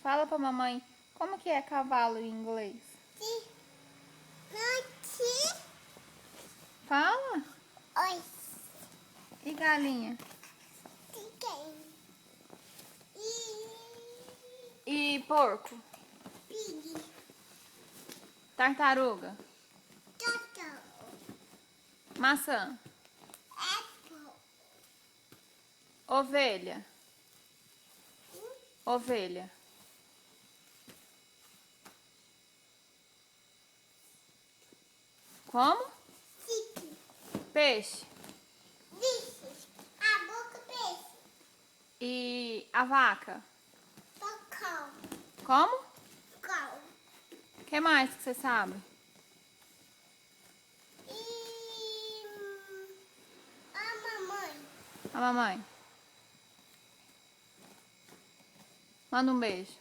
Fala pra mamãe, como que é cavalo em inglês? Noite. Fala. Oi. E galinha? Chicken. E porco? Pig. Tartaruga? Toto. Maçã? Apple. Ovelha? Ovelha? Como? Chicken. Peixe? Dishes. A boca peixe. E a vaca? Bocão. Como? Cão. O que mais que você sabe? E a mamãe. A mamãe? Manda um beijo.